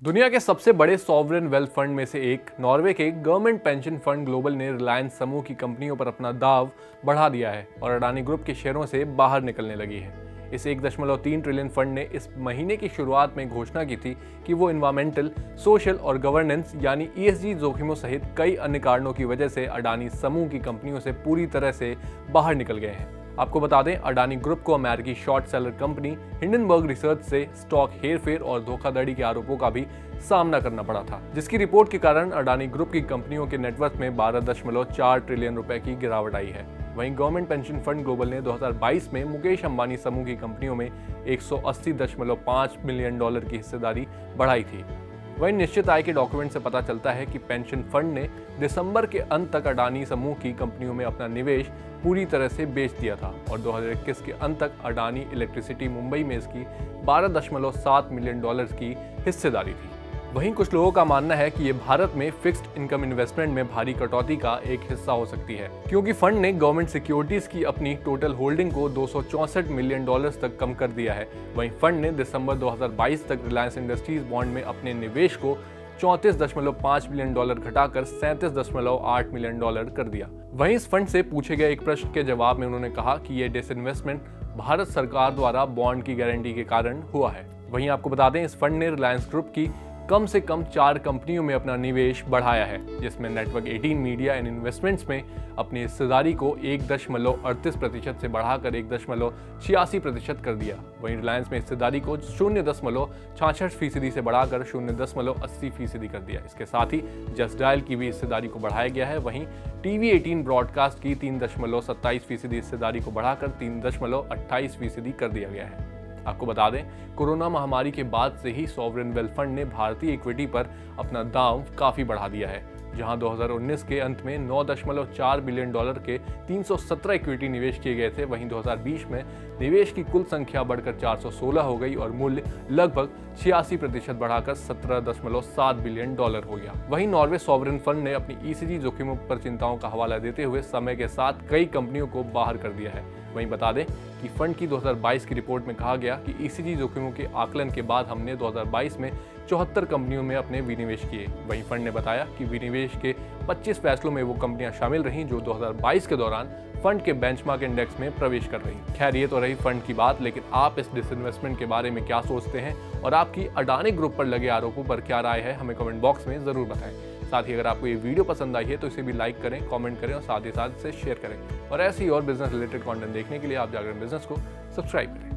दुनिया के सबसे बड़े सॉवरेन वेल्थ फंड में से एक नॉर्वे के गवर्नमेंट पेंशन फंड ग्लोबल ने रिलायंस समूह की कंपनियों पर अपना दाव बढ़ा दिया है और अडानी ग्रुप के शेयरों से बाहर निकलने लगी है। इस 1.3 ट्रिलियन फंड ने इस महीने की शुरुआत में घोषणा की थी कि वो इन्वायरमेंटल, सोशल और गवर्नेंस यानी ESG जोखिमों सहित कई अन्य कारणों की वजह से अडानी समूह की कंपनियों से पूरी तरह से बाहर निकल गए हैं। आपको बता दें, अडानी ग्रुप को अमेरिकी short seller company Hindenburg research से स्टॉक हेरफेर और धोखाधड़ी के आरोपों का भी सामना करना पड़ा था, जिसकी रिपोर्ट के कारण अडानी ग्रुप की कंपनियों के नेटवर्थ में 12.4 ट्रिलियन रुपए की गिरावट आई है। वहीं गवर्नमेंट पेंशन फंड ग्लोबल ने 2022 में मुकेश अंबानी समूह की कंपनियों में 180.5 मिलियन डॉलर की हिस्सेदारी बढ़ाई थी। वहीं निश्चित आय के डॉक्यूमेंट से पता चलता है कि पेंशन फंड ने दिसंबर के अंत तक अडानी समूह की कंपनियों में अपना निवेश पूरी तरह से बेच दिया था और 2021 के अंत तक अडानी इलेक्ट्रिसिटी मुंबई में इसकी 12.7 मिलियन डॉलर की हिस्सेदारी थी। वहीं कुछ लोगों का मानना है कि ये भारत में फिक्स्ड इनकम इन्वेस्टमेंट में भारी कटौती का एक हिस्सा हो सकती है, क्योंकि फंड ने गवर्नमेंट सिक्योरिटीज की अपनी टोटल होल्डिंग को 264 मिलियन डॉलर्स तक कम कर दिया है। वहीं फंड ने दिसंबर 2022 तक रिलायंस इंडस्ट्रीज बॉन्ड में अपने निवेश को 34.5 मिलियन डॉलर घटाकर 37.8 मिलियन डॉलर कर दिया। वहीं इस फंड से पूछे गए एक प्रश्न के जवाब में उन्होंने कहा कि ये डिसइन्वेस्टमेंट भारत सरकार द्वारा बॉन्ड की गारंटी के कारण हुआ है। वहीं आपको बता दें, इस फंड ने रिलायंस ग्रुप की कम से कम 4 कंपनियों में अपना निवेश बढ़ाया है, जिसमें नेटवर्क 18 मीडिया एंड इन्वेस्टमेंट्स में अपनी हिस्सेदारी को 1.38% से बढ़ाकर 1.86% कर दिया। वहीं रिलायंस में हिस्सेदारी को 0.66% से बढ़ाकर 0.80% कर दिया। इसके साथ ही जस्ट डायल की भी हिस्सेदारी को बढ़ाया गया है। वहीं TV18 ब्रॉडकास्ट की 3.27% हिस्सेदारी को बढ़ाकर 3.28% कर दिया गया है। आपको बता दें, कोरोना महामारी के बाद से ही सॉवरेन वेल्थ फंड ने भारतीय इक्विटी पर अपना दाम काफी बढ़ा दिया है। जहां 2019 के अंत में 9.4 बिलियन डॉलर के 317 इक्विटी निवेश किए गए थे, वहीं 2020 में निवेश की कुल संख्या बढ़कर 416 हो गई और मूल्य लगभग 86% बढ़ाकर 17.7 बिलियन डॉलर हो गया। वहीं नॉर्वे सॉवरेन फंड ने अपनी ESG जोखिमों पर चिंताओं का हवाला देते हुए समय के साथ कई कंपनियों को बाहर कर दिया है। वहीं बता दें कि फंड की 2022 की रिपोर्ट में कहा गया कि ESG जोखिमों के आकलन के बाद हमने 2022 में 74 कंपनियों में अपने विनिवेश किए। वहीं फंड ने बताया कि विनिवेश के 25 फैसलों में वो कंपनियां शामिल रहीं जो 2022 के दौरान फंड के बेंचमार्क इंडेक्स में प्रवेश कर रही। खैर, ये तो रही फंड की बात, लेकिन आप इस डिसइन्वेस्टमेंट के बारे में क्या सोचते हैं और आपकी अडानी ग्रुप पर लगे आरोपों पर क्या राय है, हमें कमेंट बॉक्स में जरूर बताएं। साथ ही अगर आपको ये वीडियो पसंद आई है तो इसे भी लाइक करें, कमेंट करें और साथ ही साथ इसे शेयर करें। और ऐसी और बिजनेस रिलेटेड कंटेंट देखने के लिए आप जागरण बिजनेस को सब्सक्राइब करें।